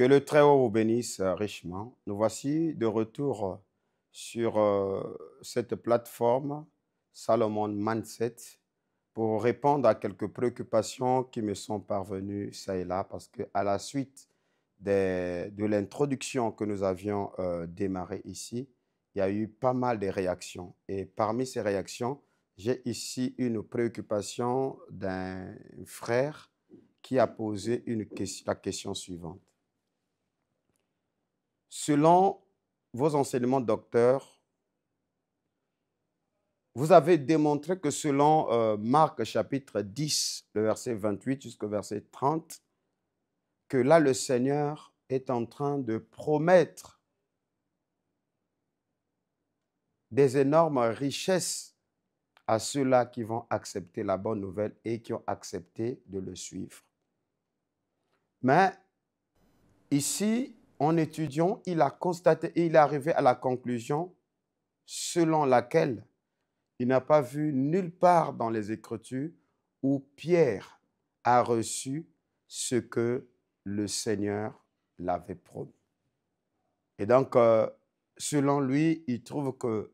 Que le Très-Haut vous bénisse richement. Nous voici de retour sur cette plateforme Salomon Mindset pour répondre à quelques préoccupations qui me sont parvenues ça et là, parce qu'à la suite de l'introduction que nous avions démarrée ici, il y a eu pas mal de réactions. Et parmi ces réactions, j'ai ici une préoccupation d'un frère qui a posé la question suivante. Selon vos enseignements, docteur, vous avez démontré que selon Marc chapitre 10, le verset 28 jusqu'au verset 30, que là, le Seigneur est en train de promettre des énormes richesses à ceux-là qui vont accepter la bonne nouvelle et qui ont accepté de le suivre. Mais ici, en étudiant, il a constaté et il est arrivé à la conclusion selon laquelle il n'a pas vu nulle part dans les Écritures où Pierre a reçu ce que le Seigneur l'avait promis. Et donc, selon lui, il trouve que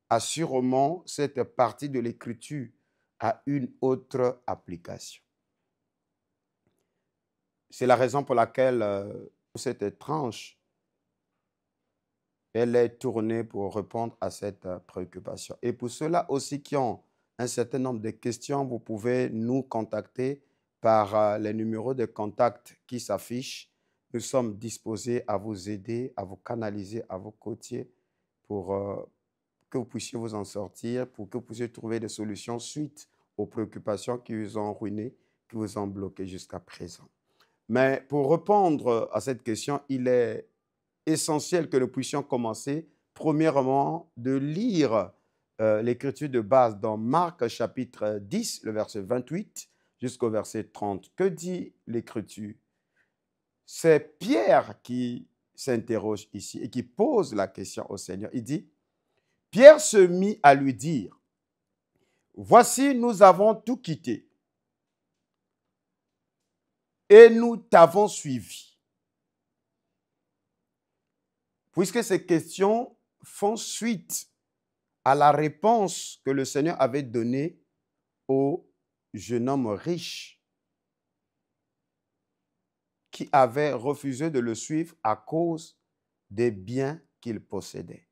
assurément, cette partie de l'Écriture a une autre application. C'est la raison pour laquelle cette tranche, elle est tournée pour répondre à cette préoccupation. Et pour ceux-là aussi qui ont un certain nombre de questions, vous pouvez nous contacter par les numéros de contact qui s'affichent. Nous sommes disposés à vous aider, à vous canaliser, à vous coacher pour que vous puissiez vous en sortir, pour que vous puissiez trouver des solutions suite aux préoccupations qui vous ont ruiné, qui vous ont bloqué jusqu'à présent. Mais pour répondre à cette question, il est essentiel que nous puissions commencer, premièrement, de lire l'écriture de base dans Marc chapitre 10, le verset 28 jusqu'au verset 30. Que dit l'écriture? C'est Pierre qui s'interroge ici et qui pose la question au Seigneur. Il dit, Pierre se mit à lui dire, voici, nous avons tout quitté et nous t'avons suivi. Puisque ces questions font suite à la réponse que le Seigneur avait donnée au jeune homme riche qui avait refusé de le suivre à cause des biens qu'il possédait.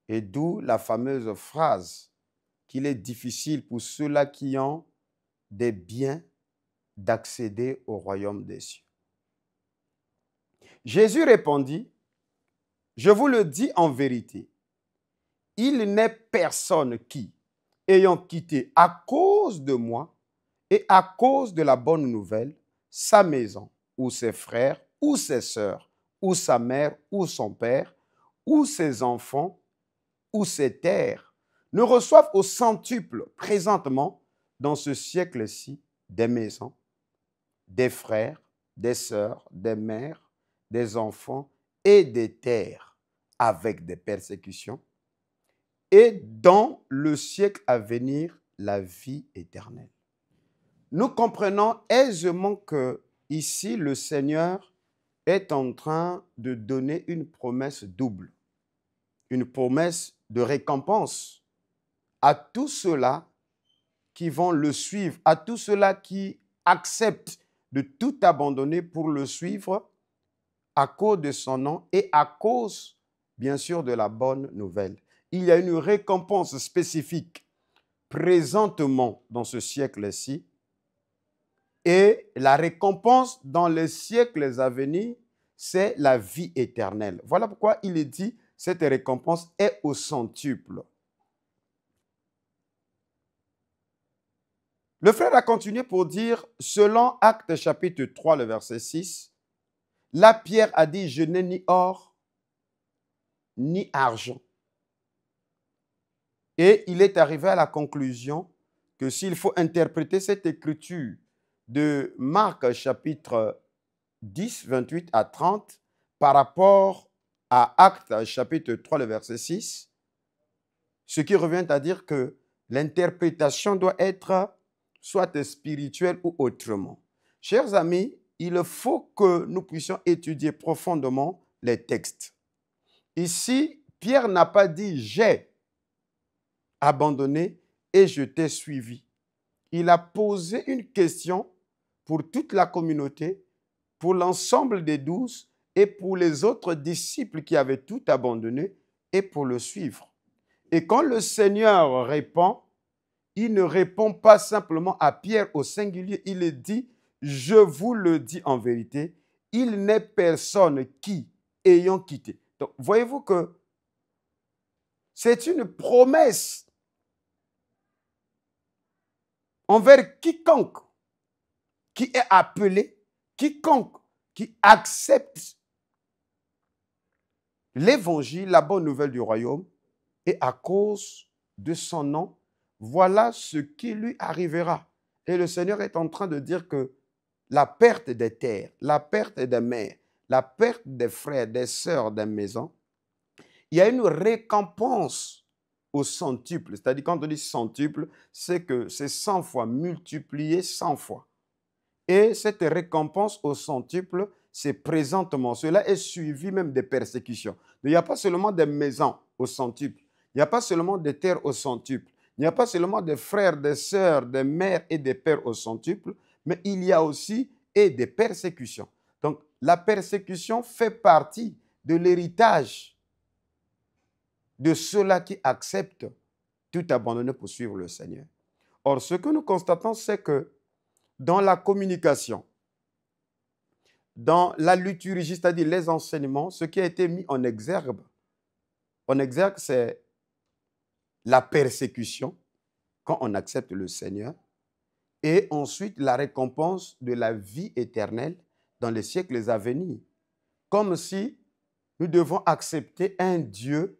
Et d'où la fameuse phrase qu'il est difficile pour ceux-là qui ont des biens d'accéder au royaume des cieux. Jésus répondit, je vous le dis en vérité, il n'est personne qui, ayant quitté à cause de moi et à cause de la bonne nouvelle, sa maison, ou ses frères, ou ses sœurs, ou sa mère, ou son père, ou ses enfants, ou ses terres, ne reçoivent au centuple présentement dans ce siècle-ci des maisons, des frères, des sœurs, des mères, des enfants et des terres avec des persécutions, et dans le siècle à venir, la vie éternelle. Nous comprenons aisément que ici, le Seigneur est en train de donner une promesse double, une promesse de récompense à tous ceux-là qui vont le suivre, à tous ceux-là qui acceptent de tout abandonner pour le suivre à cause de son nom et à cause, bien sûr, de la bonne nouvelle. Il y a une récompense spécifique présentement dans ce siècle-ci et la récompense dans les siècles à venir, c'est la vie éternelle. Voilà pourquoi il est dit, cette récompense est au centuple. Le frère a continué pour dire, selon Actes chapitre 3, le verset 6, là Pierre a dit, je n'ai ni or, ni argent. Et il est arrivé à la conclusion que s'il faut interpréter cette écriture de Marc chapitre 10, 28 à 30, par rapport à Actes chapitre 3, le verset 6, ce qui revient à dire que l'interprétation doit être soit spirituelle ou autrement. Chers amis, il faut que nous puissions étudier profondément les textes. Ici, Pierre n'a pas dit « j'ai abandonné et je t'ai suivi ». Il a posé une question pour toute la communauté, pour l'ensemble des 12 et pour les autres disciples qui avaient tout abandonné et pour le suivre. Et quand le Seigneur répond, il ne répond pas simplement à Pierre au singulier, il dit « Je vous le dis en vérité, il n'est personne qui, ayant quitté ». Donc, voyez-vous que c'est une promesse envers quiconque qui est appelé, quiconque qui accepte l'évangile, la bonne nouvelle du royaume, et à cause de son nom, voilà ce qui lui arrivera. Et le Seigneur est en train de dire que la perte des terres, la perte des mères, la perte des frères, des sœurs, des maisons, il y a une récompense au centuple. C'est-à-dire, quand on dit centuple, c'est que c'est 100 fois, multiplié 100 fois. Et cette récompense au centuple, c'est présentement. Cela est suivi même des persécutions. Il n'y a pas seulement des maisons au centuple. Il n'y a pas seulement des terres au centuple. Il n'y a pas seulement des frères, des sœurs, des mères et des pères au centuple, mais il y a aussi des persécutions. Donc, la persécution fait partie de l'héritage de ceux-là qui acceptent tout abandonner pour suivre le Seigneur. Or, ce que nous constatons, c'est que dans la communication, dans la liturgie, c'est-à-dire les enseignements, ce qui a été mis en exergue, c'est la persécution quand on accepte le Seigneur et ensuite la récompense de la vie éternelle dans les siècles à venir. Comme si nous devons accepter un Dieu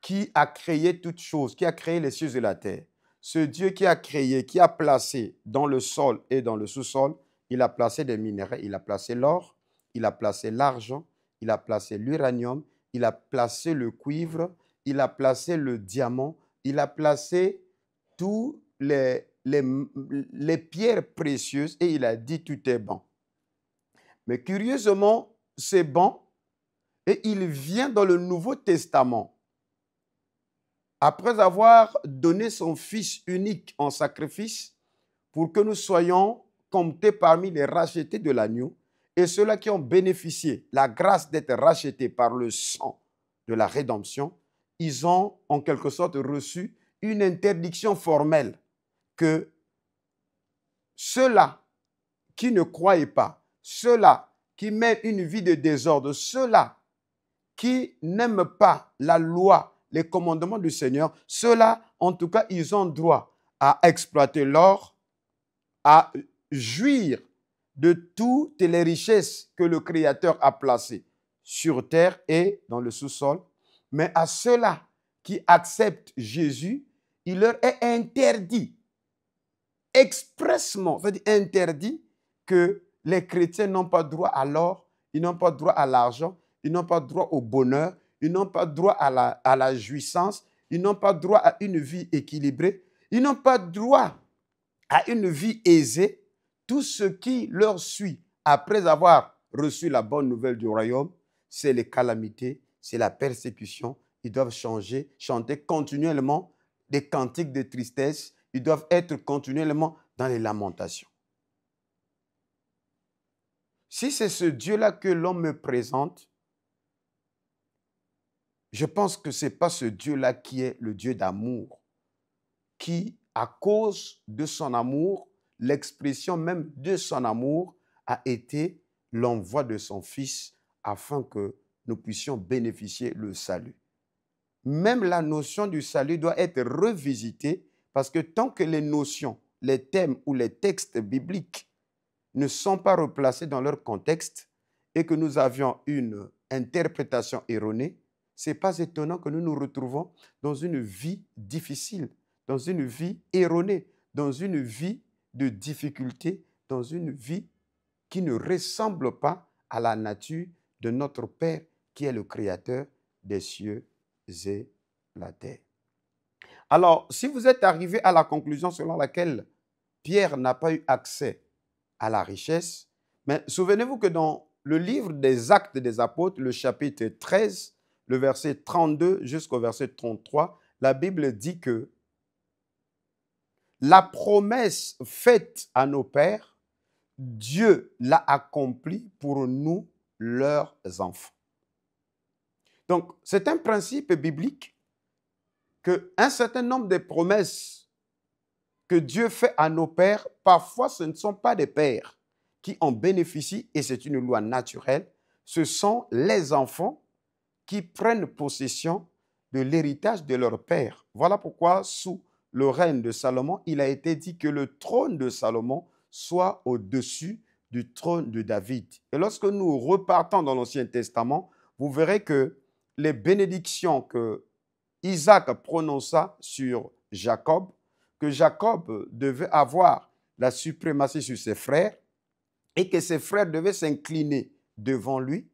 qui a créé toutes choses, qui a créé les cieux et la terre. Ce Dieu qui a créé, qui a placé dans le sol et dans le sous-sol, il a placé des minéraux, il a placé l'or, il a placé l'argent, il a placé l'uranium, il a placé le cuivre, il a placé le diamant, il a placé tous les pierres précieuses et il a dit tout est bon. Mais curieusement, c'est bon et il vient dans le Nouveau Testament. Après avoir donné son Fils unique en sacrifice pour que nous soyons comptés parmi les rachetés de l'agneau et ceux-là qui ont bénéficié la grâce d'être rachetés par le sang de la rédemption, ils ont en quelque sorte reçu une interdiction formelle que ceux-là qui ne croyaient pas, ceux-là qui mènent une vie de désordre, ceux-là qui n'aiment pas la loi, les commandements du Seigneur, ceux-là, en tout cas, ils ont droit à exploiter l'or, à jouir de toutes les richesses que le Créateur a placées sur terre et dans le sous-sol. Mais à ceux-là qui acceptent Jésus, il leur est interdit, expressement, c'est-à-dire interdit que les chrétiens n'ont pas droit à l'or, ils n'ont pas droit à l'argent, ils n'ont pas droit au bonheur, ils n'ont pas droit à la jouissance, ils n'ont pas droit à une vie équilibrée, ils n'ont pas droit à une vie aisée. Tout ce qui leur suit après avoir reçu la bonne nouvelle du royaume, c'est les calamités, c'est la persécution. Ils doivent chanter continuellement des cantiques de tristesse, ils doivent être continuellement dans les lamentations. Si c'est ce Dieu-là que l'on me présente, je pense que ce n'est pas ce Dieu-là qui est le Dieu d'amour, qui, à cause de son amour, l'expression même de son amour a été l'envoi de son Fils afin que nous puissions bénéficier le salut. Même la notion du salut doit être revisitée parce que tant que les notions, les thèmes ou les textes bibliques ne sont pas replacés dans leur contexte et que nous avions une interprétation erronée, ce n'est pas étonnant que nous nous retrouvons dans une vie difficile, dans une vie erronée, dans une vie de difficulté, dans une vie qui ne ressemble pas à la nature de notre Père qui est le Créateur des cieux et la terre. Alors, si vous êtes arrivé à la conclusion selon laquelle Pierre n'a pas eu accès à la richesse, Mais souvenez-vous que dans le livre des Actes des Apôtres, le chapitre 13, le verset 32 jusqu'au verset 33, la Bible dit que la promesse faite à nos pères, Dieu l'a accomplie pour nous, leurs enfants. Donc, c'est un principe biblique qu'un certain nombre de promesses que Dieu fait à nos pères, parfois ce ne sont pas des pères qui en bénéficient, et c'est une loi naturelle, ce sont les enfants qui prennent possession de l'héritage de leur père. Voilà pourquoi, sous le règne de Salomon, il a été dit que le trône de Salomon soit au-dessus du trône de David. Et lorsque nous repartons dans l'Ancien Testament, vous verrez que les bénédictions que Isaac prononça sur Jacob, que Jacob devait avoir la suprématie sur ses frères et que ses frères devaient s'incliner devant lui.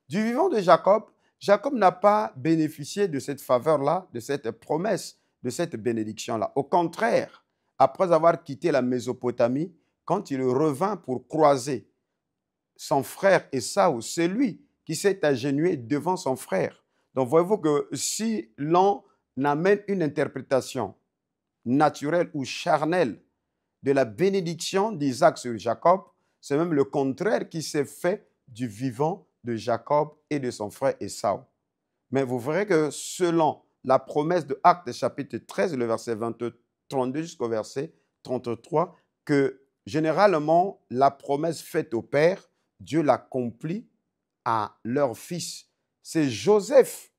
Du vivant de Jacob, Jacob n'a pas bénéficié de cette faveur-là, de cette promesse, de cette bénédiction-là. Au contraire, après avoir quitté la Mésopotamie, quand il revint pour croiser son frère Ésaü, c'est lui qui s'est agenouillé devant son frère. Donc voyez-vous que si l'on amène une interprétation naturelle ou charnelle de la bénédiction d'Isaac sur Jacob, c'est même le contraire qui s'est fait du vivant de Jacob et de son frère Ésaü. Mais vous verrez que selon la promesse de Actes chapitre 13, le verset 32 jusqu'au verset 33, que généralement la promesse faite au Père, Dieu l'accomplit à leur fils. C'est Joseph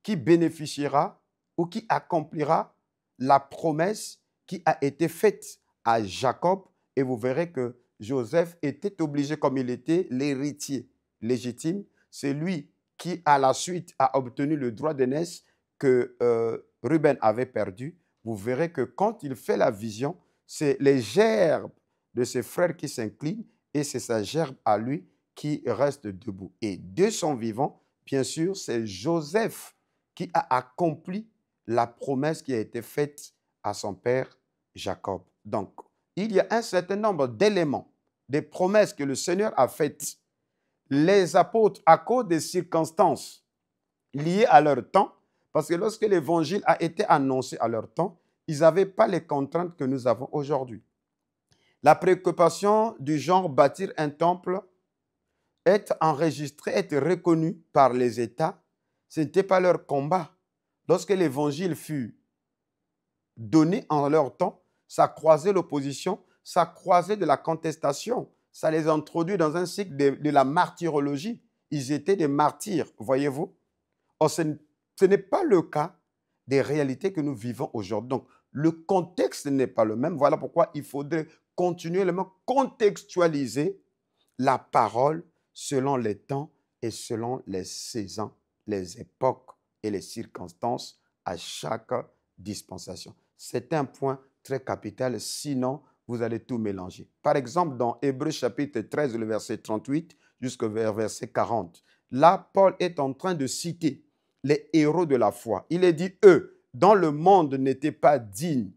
qui bénéficiera ou qui accomplira la promesse qui a été faite à Jacob. Et vous verrez que Joseph était obligé, comme il était l'héritier légitime, c'est lui qui, à la suite, a obtenu le droit d'aînesse que Ruben avait perdu. Vous verrez que quand il fait la vision, c'est les gerbes de ses frères qui s'inclinent et c'est sa gerbe à lui qui reste debout. Et de son vivant, bien sûr, c'est Joseph qui a accompli la promesse qui a été faite à son père Jacob. Donc, il y a un certain nombre d'éléments, des promesses que le Seigneur a faites. Les apôtres, à cause des circonstances liées à leur temps, parce que lorsque l'évangile a été annoncé à leur temps, ils n'avaient pas les contraintes que nous avons aujourd'hui. La préoccupation du genre bâtir un temple, être enregistré, être reconnu par les États, ce n'était pas leur combat. Lorsque l'évangile fut donné en leur temps, ça croisait l'opposition, ça croisait de la contestation, ça les introduit dans un cycle de la martyrologie. Ils étaient des martyrs, voyez-vous. Or, ce n'est pas le cas des réalités que nous vivons aujourd'hui. Donc, le contexte n'est pas le même. Voilà pourquoi il faudrait continuellement contextualiser la parole selon les temps et selon les saisons, les époques et les circonstances à chaque dispensation. C'est un point très capital, sinon vous allez tout mélanger. Par exemple, dans Hébreux chapitre 13, le verset 38 jusqu'au verset 40, là, Paul est en train de citer les héros de la foi. Il est dit, eux, dont le monde n'était pas digne,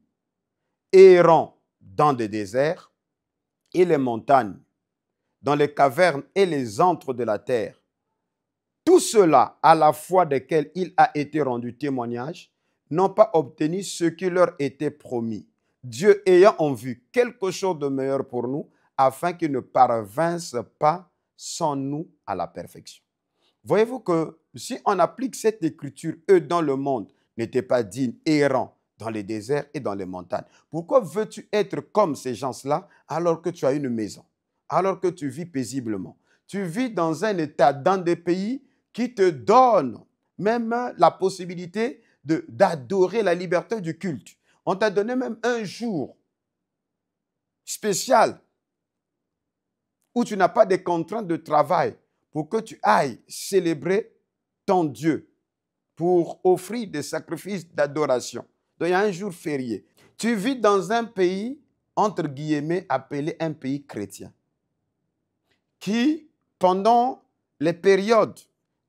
errant dans des déserts et les montagnes, dans les cavernes et les antres de la terre. Tout cela, à la foi desquels il a été rendu témoignage, n'ont pas obtenu ce qui leur était promis. Dieu ayant en vue quelque chose de meilleur pour nous, afin qu'ils ne parvinssent pas sans nous à la perfection. Voyez-vous que si on applique cette écriture, eux dans le monde n'étaient pas dignes, errants dans les déserts et dans les montagnes. Pourquoi veux-tu être comme ces gens-là alors que tu as une maison, alors que tu vis paisiblement? Tu vis dans un état, dans des pays qui te donnent même la possibilité d'adorer la liberté du culte. On t'a donné même un jour spécial où tu n'as pas de contraintes de travail pour que tu ailles célébrer ton Dieu, pour offrir des sacrifices d'adoration. Donc, il y a un jour férié. Tu vis dans un pays, entre guillemets, appelé un pays chrétien, qui, pendant les périodes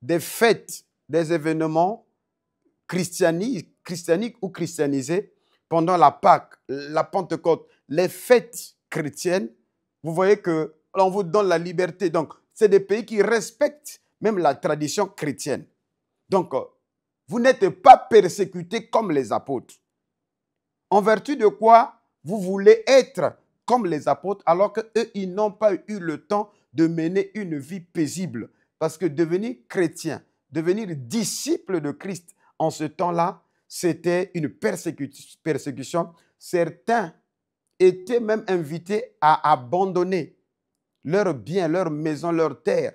des fêtes, des événements christianiques ou christianisés, pendant la Pâque, la Pentecôte, les fêtes chrétiennes, vous voyez que on vous donne la liberté. Donc, c'est des pays qui respectent même la tradition chrétienne. Donc, vous n'êtes pas persécutés comme les apôtres. En vertu de quoi vous voulez être comme les apôtres alors qu'eux, ils n'ont pas eu le temps de mener une vie paisible. Parce que devenir chrétien, devenir disciple de Christ en ce temps-là, c'était une persécution. Certains étaient même invités à abandonner leurs biens, leurs maisons, leurs terres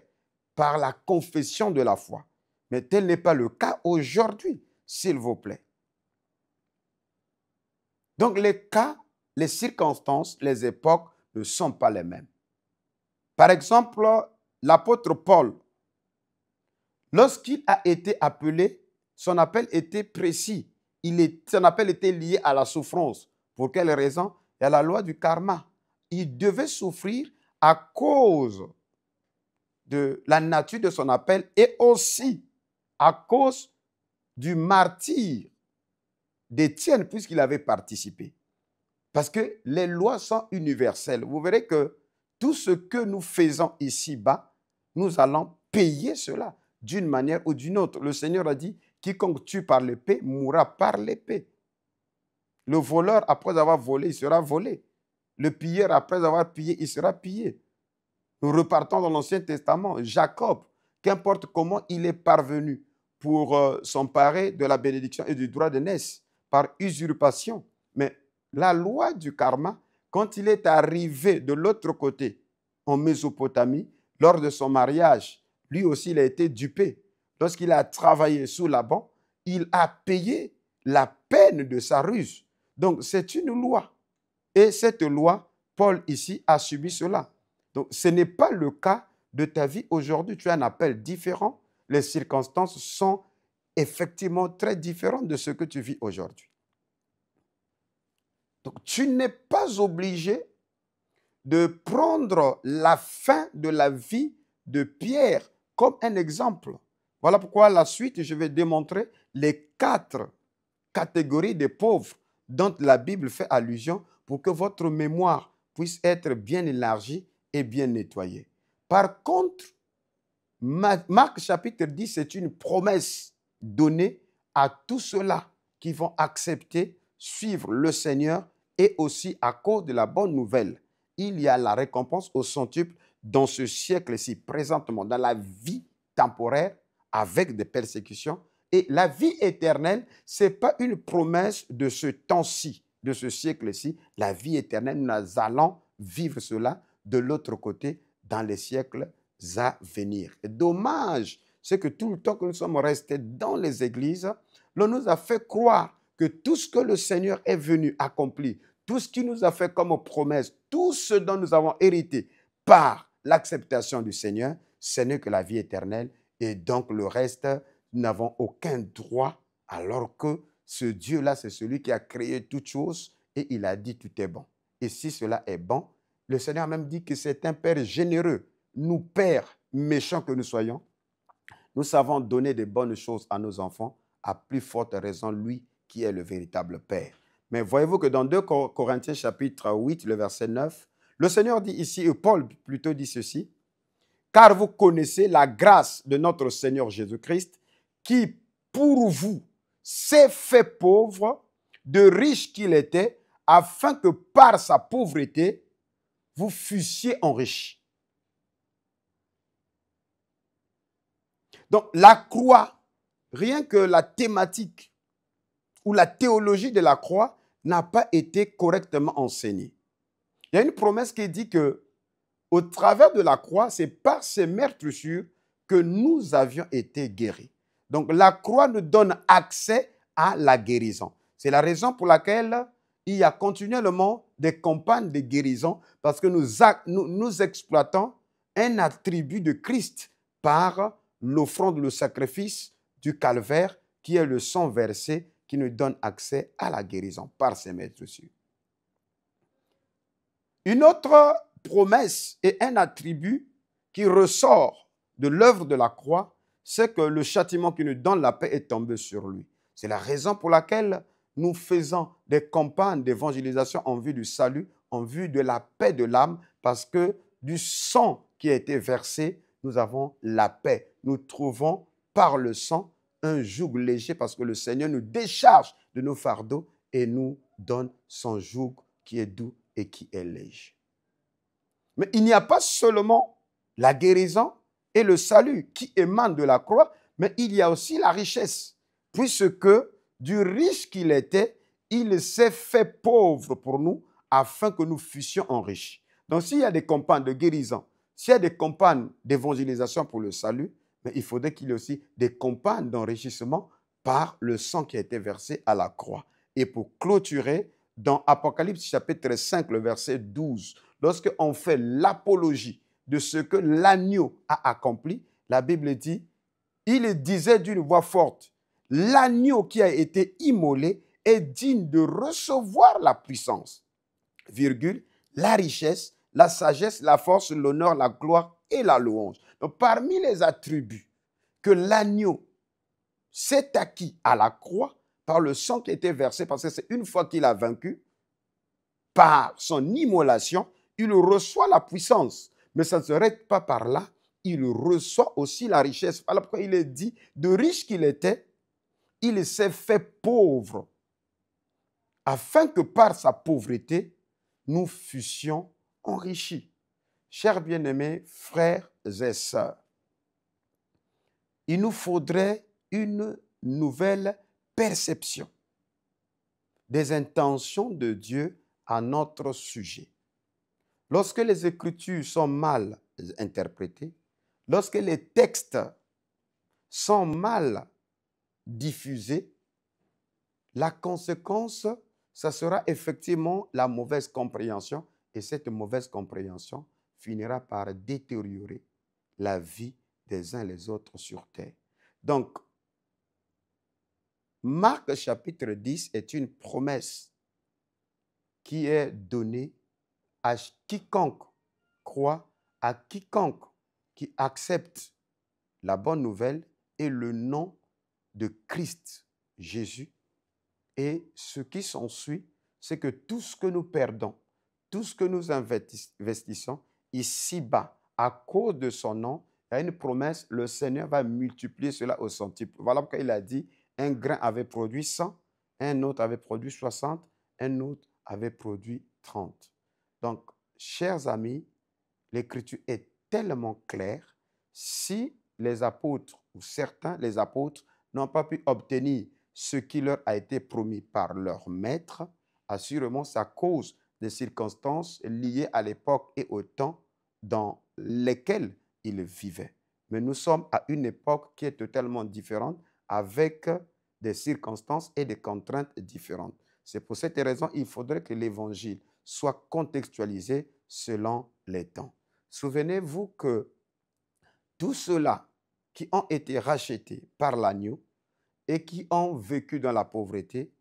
par la confession de la foi. Mais tel n'est pas le cas aujourd'hui, s'il vous plaît. Donc les cas, les circonstances, les époques ne sont pas les mêmes. Par exemple, l'apôtre Paul, lorsqu'il a été appelé, son appel était précis. Son appel était lié à la souffrance. Pour quelle raison? Il y a la loi du karma. Il devait souffrir à cause de la nature de son appel et aussi à cause du martyre d'Étienne puisqu'il avait participé. Parce que les lois sont universelles. Vous verrez que tout ce que nous faisons ici-bas, nous allons payer cela d'une manière ou d'une autre. Le Seigneur a dit, quiconque tue par l'épée mourra par l'épée. Le voleur, après avoir volé, il sera volé. Le pilleur, après avoir pillé, il sera pillé. Nous repartons dans l'Ancien Testament. Jacob, qu'importe comment il est parvenu pour s'emparer de la bénédiction et du droit d'aînesse par usurpation. Mais la loi du karma, quand il est arrivé de l'autre côté, en Mésopotamie, lors de son mariage, lui aussi, il a été dupé. Lorsqu'il a travaillé sous Laban, il a payé la peine de sa ruse. Donc, c'est une loi. Et cette loi, Paul ici a subi cela. Donc, ce n'est pas le cas de ta vie aujourd'hui. Tu as un appel différent. Les circonstances sont effectivement très différentes de ce que tu vis aujourd'hui. Donc, tu n'es pas obligé de prendre la fin de la vie de Pierre comme un exemple. Voilà pourquoi la suite, je vais démontrer les 4 catégories de pauvres dont la Bible fait allusion pour que votre mémoire puisse être bien élargie et bien nettoyée. Par contre, Marc chapitre 10, c'est une promesse donnée à tous ceux-là qui vont accepter, suivre le Seigneur et aussi à cause de la bonne nouvelle. Il y a la récompense au centuple dans ce siècle-ci, présentement, dans la vie temporaire avec des persécutions. Et la vie éternelle, ce n'est pas une promesse de ce temps-ci, de ce siècle-ci. La vie éternelle, nous allons vivre cela de l'autre côté dans les siècles à venir. Et dommage, c'est que tout le temps que nous sommes restés dans les églises, l'on nous a fait croire que tout ce que le Seigneur est venu accomplir, tout ce qu'il nous a fait comme promesse, tout ce dont nous avons hérité par l'acceptation du Seigneur, ce n'est que la vie éternelle. Et donc le reste, nous n'avons aucun droit, alors que ce Dieu-là, c'est celui qui a créé toutes choses et il a dit tout est bon. Et si cela est bon, le Seigneur a même dit que c'est un Père généreux. Nous, pères méchants que nous soyons, nous savons donner de bonnes choses à nos enfants, à plus forte raison, lui qui est le véritable Père. Mais voyez-vous que dans 2 Corinthiens chapitre 8, le verset 9, le Seigneur dit ici, et Paul plutôt dit ceci, « Car vous connaissez la grâce de notre Seigneur Jésus-Christ, qui pour vous s'est fait pauvre, de riche qu'il était, afin que par sa pauvreté, vous fussiez enrichis. » Donc, la croix, rien que la thématique ou la théologie de la croix n'a pas été correctement enseignée. Il y a une promesse qui dit que au travers de la croix, c'est par ces meurtrissures que nous avions été guéris. Donc, la croix nous donne accès à la guérison. C'est la raison pour laquelle il y a continuellement des campagnes de guérison parce que nous exploitons un attribut de Christ par l'offrande, le sacrifice du calvaire qui est le sang versé qui nous donne accès à la guérison par ces meurtrissures. Une autre promesse et un attribut qui ressort de l'œuvre de la croix, c'est que le châtiment qui nous donne la paix est tombé sur lui. C'est la raison pour laquelle nous faisons des campagnes d'évangélisation en vue du salut, en vue de la paix de l'âme, parce que du sang qui a été versé, nous avons la paix. Nous trouvons par le sang un joug léger parce que le Seigneur nous décharge de nos fardeaux et nous donne son joug qui est doux et qui est léger. Mais il n'y a pas seulement la guérison et le salut qui émanent de la croix, mais il y a aussi la richesse, puisque du riche qu'il était, il s'est fait pauvre pour nous afin que nous fussions enrichis. Donc s'il y a des campagnes de guérison, s'il y a des campagnes d'évangélisation pour le salut, mais il faudrait qu'il y ait aussi des campagnes d'enrichissement par le sang qui a été versé à la croix. Et pour clôturer, dans Apocalypse chapitre 5, le verset 12, lorsqu'on fait l'apologie de ce que l'agneau a accompli, la Bible dit, il disait d'une voix forte, l'agneau qui a été immolé est digne de recevoir la puissance, virgule, la richesse, la sagesse, la force, l'honneur, la gloire et la louange. Donc, parmi les attributs que l'agneau s'est acquis à la croix par le sang qui a été versé, parce que c'est une fois qu'il a vaincu, par son immolation, il reçoit la puissance. Mais ça ne s'arrête pas par là, il reçoit aussi la richesse. Voilà pourquoi il est dit, de riche qu'il était, il s'est fait pauvre, afin que par sa pauvreté, nous fussions enrichis. Chers bien-aimés, frères et sœurs, il nous faudrait une nouvelle perception des intentions de Dieu à notre sujet. Lorsque les Écritures sont mal interprétées, lorsque les textes sont mal diffusés, la conséquence, ça sera effectivement la mauvaise compréhension, et cette mauvaise compréhension finira par détériorer la vie des uns les autres sur terre. Donc, Marc chapitre 10 est une promesse qui est donnée à quiconque croit, à quiconque qui accepte la bonne nouvelle et le nom de Christ Jésus. Et ce qui s'ensuit, c'est que tout ce que nous perdons, tout ce que nous investissons ici-bas à cause de son nom, il y a une promesse, le Seigneur va multiplier cela au centuple. Voilà pourquoi il a dit, un grain avait produit 100, un autre avait produit 60, un autre avait produit 30. Donc, chers amis, l'Écriture est tellement claire, si les apôtres, ou certains, les apôtres, n'ont pas pu obtenir ce qui leur a été promis par leur maître, assurément, c'est à cause des circonstances liées à l'époque et au temps dans lesquels ils vivaient. Mais nous sommes à une époque qui est totalement différente, avec des circonstances et des contraintes différentes. C'est pour cette raison qu'il faudrait que l'Évangile soit contextualisé selon les temps. Souvenez-vous que tous ceux-là qui ont été rachetés par l'agneau et qui ont vécu dans la pauvreté,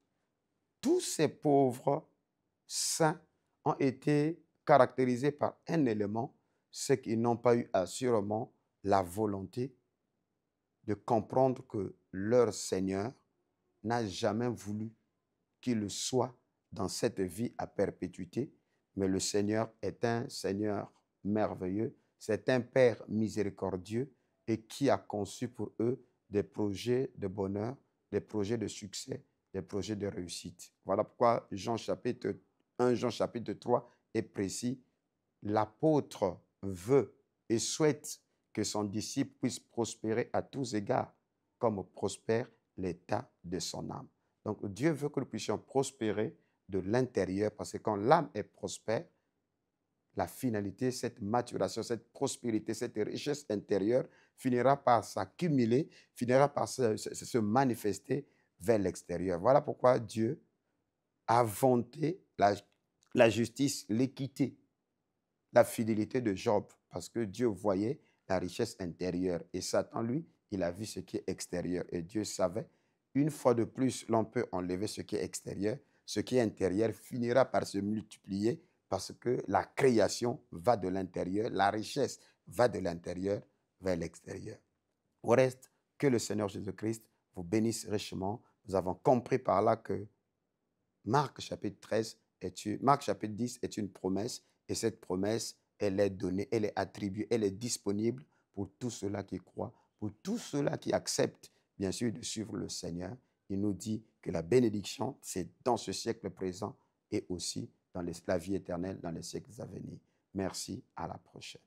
tous ces pauvres saints ont été caractérisés par un élément, c'est qu'ils n'ont pas eu assurément la volonté de comprendre que leur Seigneur n'a jamais voulu qu'il soit dans cette vie à perpétuité, mais le Seigneur est un Seigneur merveilleux, c'est un Père miséricordieux et qui a conçu pour eux des projets de bonheur, des projets de succès, des projets de réussite. Voilà pourquoi Jean chapitre 1, Jean chapitre 3 est précis. L'apôtre veut et souhaite que son disciple puisse prospérer à tous égards, comme prospère l'état de son âme. Donc Dieu veut que nous puissions prospérer de l'intérieur, parce que quand l'âme est prospère, la finalité, cette maturation, cette prospérité, cette richesse intérieure finira par s'accumuler, finira par se manifester vers l'extérieur. Voilà pourquoi Dieu a vanté la justice, l'équité, la fidélité de Job, parce que Dieu voyait la richesse intérieure. Et Satan, lui, il a vu ce qui est extérieur. Et Dieu savait, une fois de plus, l'on peut enlever ce qui est extérieur. Ce qui est intérieur finira par se multiplier parce que la création va de l'intérieur, la richesse va de l'intérieur vers l'extérieur. Au reste, que le Seigneur Jésus-Christ vous bénisse richement. Nous avons compris par là que Marc chapitre 10 est une promesse et cette promesse, elle est donnée, elle est attribuée, elle est disponible pour tous ceux-là qui croient, pour tous ceux-là qui acceptent, bien sûr, de suivre le Seigneur. Il nous dit que la bénédiction, c'est dans ce siècle présent et aussi dans la vie éternelle dans les siècles à venir. Merci, à la prochaine.